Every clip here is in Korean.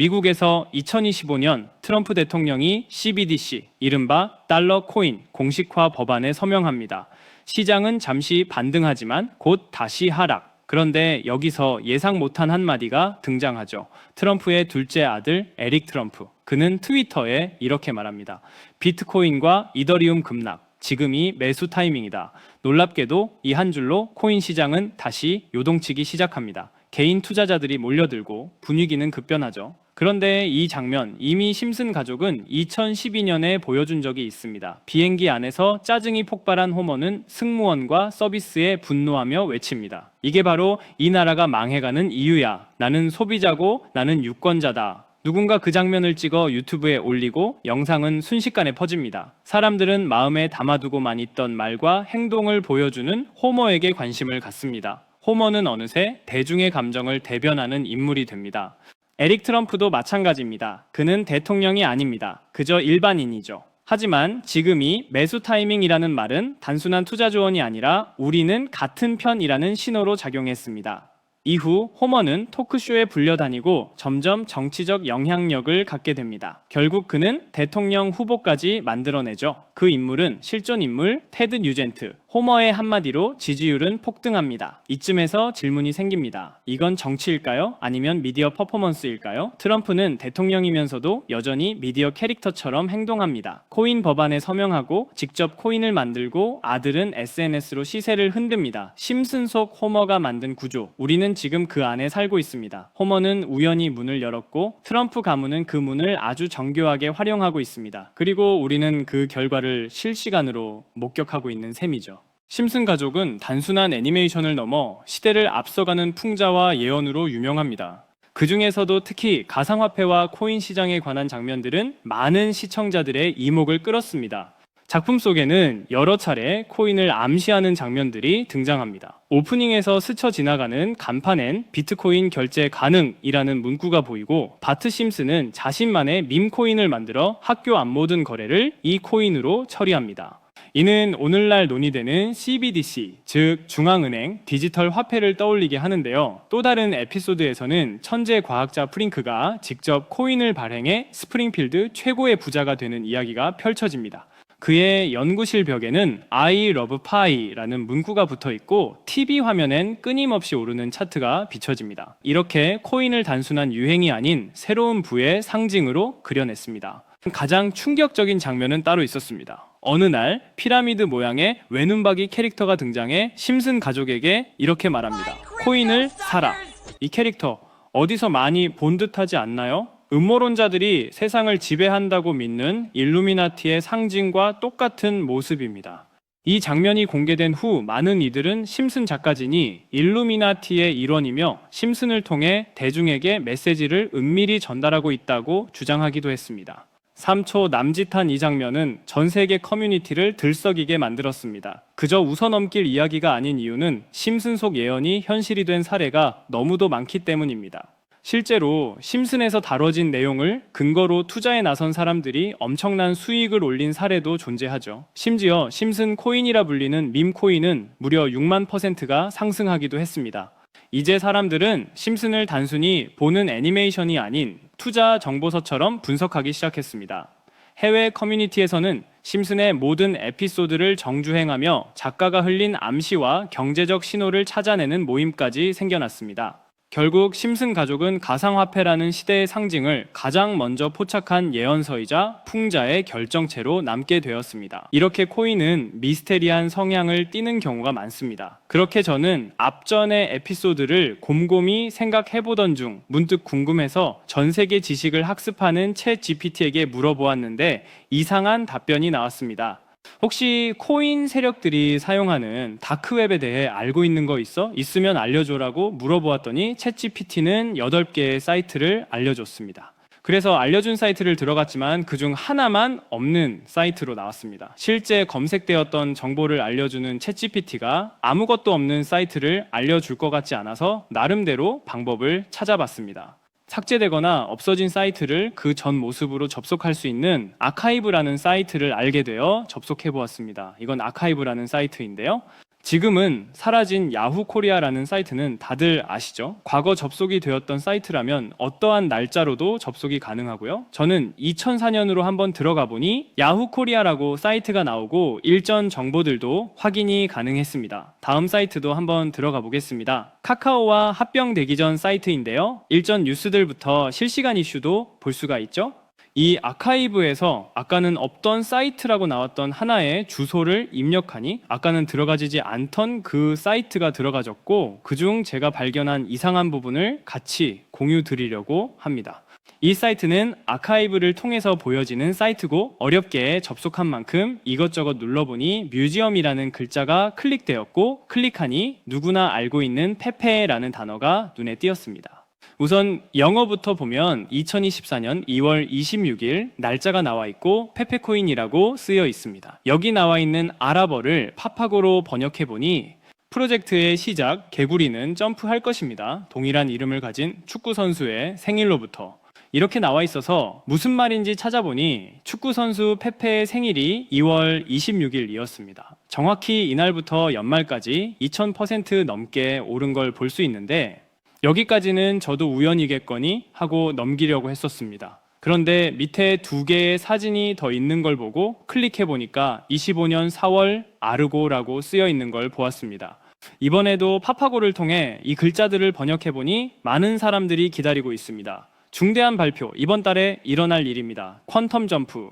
미국에서 2025년 트럼프 대통령이 CBDC, 이른바 달러 코인 공식화 법안에 서명합니다. 시장은 잠시 반등하지만 곧 다시 하락. 그런데 여기서 예상 못한 한마디가 등장하죠. 트럼프의 둘째 아들 에릭 트럼프. 그는 트위터에 이렇게 말합니다. 비트코인과 이더리움 급락. 지금이 매수 타이밍이다. 놀랍게도 이 한 줄로 코인 시장은 다시 요동치기 시작합니다. 개인 투자자들이 몰려들고 분위기는 급변하죠. 그런데 이 장면 이미 심슨 가족은 2012년에 보여준 적이 있습니다. 비행기 안에서 짜증이 폭발한 호머는 승무원과 서비스에 분노하며 외칩니다. 이게 바로 이 나라가 망해가는 이유야. 나는 소비자고 나는 유권자다. 누군가 그 장면을 찍어 유튜브에 올리고 영상은 순식간에 퍼집니다. 사람들은 마음에 담아두고만 있던 말과 행동을 보여주는 호머에게 관심을 갖습니다. 호머는 어느새 대중의 감정을 대변하는 인물이 됩니다. 에릭 트럼프도 마찬가지입니다. 그는 대통령이 아닙니다. 그저 일반인이죠. 하지만 지금이 매수 타이밍이라는 말은 단순한 투자 조언이 아니라 우리는 같은 편이라는 신호로 작용했습니다. 이후 호머는 토크쇼에 불려다니고 점점 정치적 영향력을 갖게 됩니다. 결국 그는 대통령 후보까지 만들어내죠. 그 인물은 실존 인물 테드 뉴젠트. 호머의 한마디로 지지율은 폭등합니다. 이쯤에서 질문이 생깁니다. 이건 정치일까요? 아니면 미디어 퍼포먼스일까요? 트럼프는 대통령이면서도 여전히 미디어 캐릭터처럼 행동합니다. 코인 법안에 서명하고 직접 코인을 만들고 아들은 SNS로 시세를 흔듭니다. 심슨 속 호머가 만든 구조. 우리는 지금 그 안에 살고 있습니다. 호머는 우연히 문을 열었고 트럼프 가문은 그 문을 아주 정교하게 활용하고 있습니다. 그리고 우리는 그 결과를 실시간으로 목격하고 있는 셈이죠. 심슨 가족은 단순한 애니메이션을 넘어 시대를 앞서가는 풍자와 예언으로 유명합니다. 그 중에서도 특히 가상화폐와 코인 시장에 관한 장면들은 많은 시청자들의 이목을 끌었습니다. 작품 속에는 여러 차례 코인을 암시하는 장면들이 등장합니다. 오프닝에서 스쳐 지나가는 간판엔 비트코인 결제 가능이라는 문구가 보이고 바트 심슨은 자신만의 밈코인을 만들어 학교 앞 모든 거래를 이 코인으로 처리합니다. 이는 오늘날 논의되는 CBDC, 즉 중앙은행 디지털 화폐를 떠올리게 하는데요. 또 다른 에피소드에서는 천재 과학자 프링크가 직접 코인을 발행해 스프링필드 최고의 부자가 되는 이야기가 펼쳐집니다. 그의 연구실 벽에는 I love pie라는 문구가 붙어 있고 TV 화면엔 끊임없이 오르는 차트가 비춰집니다. 이렇게 코인을 단순한 유행이 아닌 새로운 부의 상징으로 그려냈습니다. 가장 충격적인 장면은 따로 있었습니다. 어느 날 피라미드 모양의 외눈박이 캐릭터가 등장해 심슨 가족에게 이렇게 말합니다. 코인을 사라. 이 캐릭터 어디서 많이 본 듯하지 않나요? 음모론자들이 세상을 지배한다고 믿는 일루미나티의 상징과 똑같은 모습입니다. 이 장면이 공개된 후 많은 이들은 심슨 작가진이 일루미나티의 일원이며 심슨을 통해 대중에게 메시지를 은밀히 전달하고 있다고 주장하기도 했습니다. 3초 남짓한 이 장면은 전 세계 커뮤니티를 들썩이게 만들었습니다. 그저 웃어넘길 이야기가 아닌 이유는 심슨 속 예언이 현실이 된 사례가 너무도 많기 때문입니다. 실제로 심슨에서 다뤄진 내용을 근거로 투자에 나선 사람들이 엄청난 수익을 올린 사례도 존재하죠. 심지어 심슨 코인이라 불리는 밈 코인은 무려 6만 %가 상승하기도 했습니다. 이제 사람들은 심슨을 단순히 보는 애니메이션이 아닌 투자 정보서처럼 분석하기 시작했습니다. 해외 커뮤니티에서는 심슨의 모든 에피소드를 정주행하며 작가가 흘린 암시와 경제적 신호를 찾아내는 모임까지 생겨났습니다. 결국 심슨 가족은 가상화폐라는 시대의 상징을 가장 먼저 포착한 예언서이자 풍자의 결정체로 남게 되었습니다. 이렇게 코인은 미스테리한 성향을 띠는 경우가 많습니다. 그렇게 저는 앞전의 에피소드를 곰곰이 생각해보던 중 문득 궁금해서 전 세계 지식을 학습하는 챗 GPT에게 물어보았는데 이상한 답변이 나왔습니다. 혹시 코인 세력들이 사용하는 다크웹에 대해 알고 있는 거 있어? 있으면 알려줘라고 물어보았더니 챗GPT는 8개의 사이트를 알려줬습니다. 그래서 알려준 사이트를 들어갔지만 그중 하나만 없는 사이트로 나왔습니다. 실제 검색되었던 정보를 알려주는 챗GPT가 아무것도 없는 사이트를 알려줄 것 같지 않아서 나름대로 방법을 찾아봤습니다. 삭제되거나 없어진 사이트를 그 전 모습으로 접속할 수 있는 아카이브라는 사이트를 알게 되어 접속해 보았습니다. 이건 아카이브라는 사이트인데요. 지금은 사라진 야후 코리아라는 사이트는 다들 아시죠? 과거 접속이 되었던 사이트라면 어떠한 날짜로도 접속이 가능하고요. 저는 2004년으로 한번 들어가 보니 야후 코리아라고 사이트가 나오고 일전 정보들도 확인이 가능했습니다. 다음 사이트도 한번 들어가 보겠습니다. 카카오와 합병되기 전 사이트인데요. 일전 뉴스들부터 실시간 이슈도 볼 수가 있죠. 이 아카이브에서 아까는 없던 사이트라고 나왔던 하나의 주소를 입력하니 아까는 들어가지지 않던 그 사이트가 들어가졌고, 그중 제가 발견한 이상한 부분을 같이 공유 드리려고 합니다. 이 사이트는 아카이브를 통해서 보여지는 사이트고, 어렵게 접속한 만큼 이것저것 눌러보니 뮤지엄이라는 글자가 클릭되었고, 클릭하니 누구나 알고 있는 페페라는 단어가 눈에 띄었습니다. 우선 영어부터 보면 2024년 2월 26일 날짜가 나와 있고 페페코인이라고 쓰여 있습니다. 여기 나와 있는 아랍어를 파파고로 번역해 보니 프로젝트의 시작, 개구리는 점프할 것입니다. 동일한 이름을 가진 축구 선수의 생일로부터 이렇게 나와 있어서 무슨 말인지 찾아보니 축구 선수 페페의 생일이 2월 26일이었습니다. 정확히 이날부터 연말까지 2000% 넘게 오른 걸 볼 수 있는데, 여기까지는 저도 우연이겠거니 하고 넘기려고 했었습니다. 그런데 밑에 두 개의 사진이 더 있는 걸 보고 클릭해 보니까 25년 4월 아르고라고 쓰여 있는 걸 보았습니다. 이번에도 파파고를 통해 이 글자들을 번역해 보니 많은 사람들이 기다리고 있습니다. 중대한 발표, 이번 달에 일어날 일입니다. 퀀텀 점프.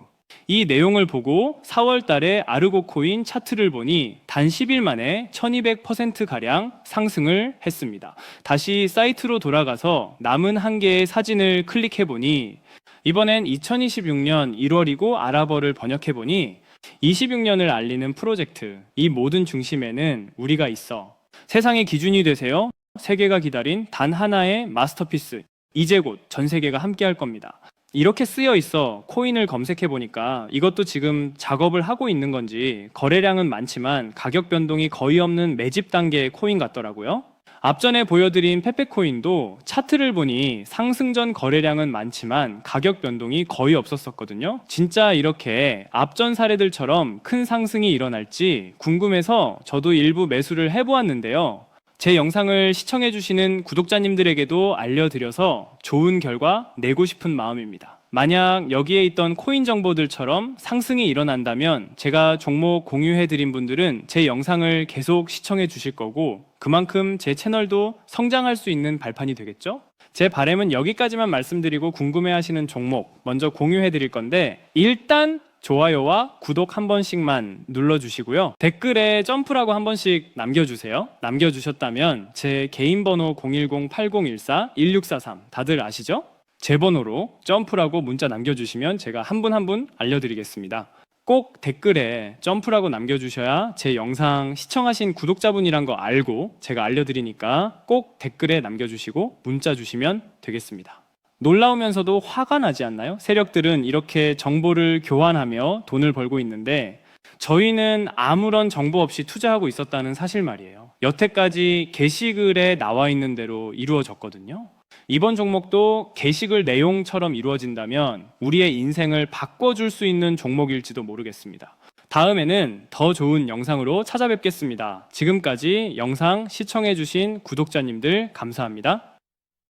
이 내용을 보고 4월 달에 아르고 코인 차트를 보니 단 10일 만에 1200%가량 상승을 했습니다. 다시 사이트로 돌아가서 남은 한 개의 사진을 클릭해 보니 이번엔 2026년 1월이고 아랍어를 번역해 보니 26년을 알리는 프로젝트, 이 모든 중심에는 우리가 있어. 세상의 기준이 되세요. 세계가 기다린 단 하나의 마스터피스. 이제 곧 전 세계가 함께 할 겁니다. 이렇게 쓰여 있어 코인을 검색해 보니까 이것도 지금 작업을 하고 있는 건지 거래량은 많지만 가격 변동이 거의 없는 매집 단계의 코인 같더라고요. 앞전에 보여드린 페페코인도 차트를 보니 상승 전 거래량은 많지만 가격 변동이 거의 없었거든요. 진짜 이렇게 앞전 사례들처럼 큰 상승이 일어날지 궁금해서 저도 일부 매수를 해보았는데요. 제 영상을 시청해주시는 구독자님들에게도 알려드려서 좋은 결과 내고 싶은 마음입니다. 만약 여기에 있던 코인 정보들처럼 상승이 일어난다면 제가 종목 공유해드린 분들은 제 영상을 계속 시청해 주실 거고, 그만큼 제 채널도 성장할 수 있는 발판이 되겠죠? 제 바람은 여기까지만 말씀드리고 궁금해하시는 종목 먼저 공유해드릴 건데, 일단 좋아요와 구독 한 번씩만 눌러주시고요. 댓글에 점프라고 한 번씩 남겨주세요. 남겨주셨다면 제 개인 번호 010-8014-1643 다들 아시죠? 제 번호로 점프라고 문자 남겨주시면 제가 한 분 한 분 알려드리겠습니다. 꼭 댓글에 점프라고 남겨주셔야 제 영상 시청하신 구독자분이란 거 알고 제가 알려드리니까 꼭 댓글에 남겨주시고 문자 주시면 되겠습니다. 놀라우면서도 화가 나지 않나요? 세력들은 이렇게 정보를 교환하며 돈을 벌고 있는데 저희는 아무런 정보 없이 투자하고 있었다는 사실 말이에요. 여태까지 게시글에 나와 있는 대로 이루어졌거든요. 이번 종목도 게시글 내용처럼 이루어진다면 우리의 인생을 바꿔줄 수 있는 종목일지도 모르겠습니다. 다음에는 더 좋은 영상으로 찾아뵙겠습니다. 지금까지 영상 시청해주신 구독자님들 감사합니다.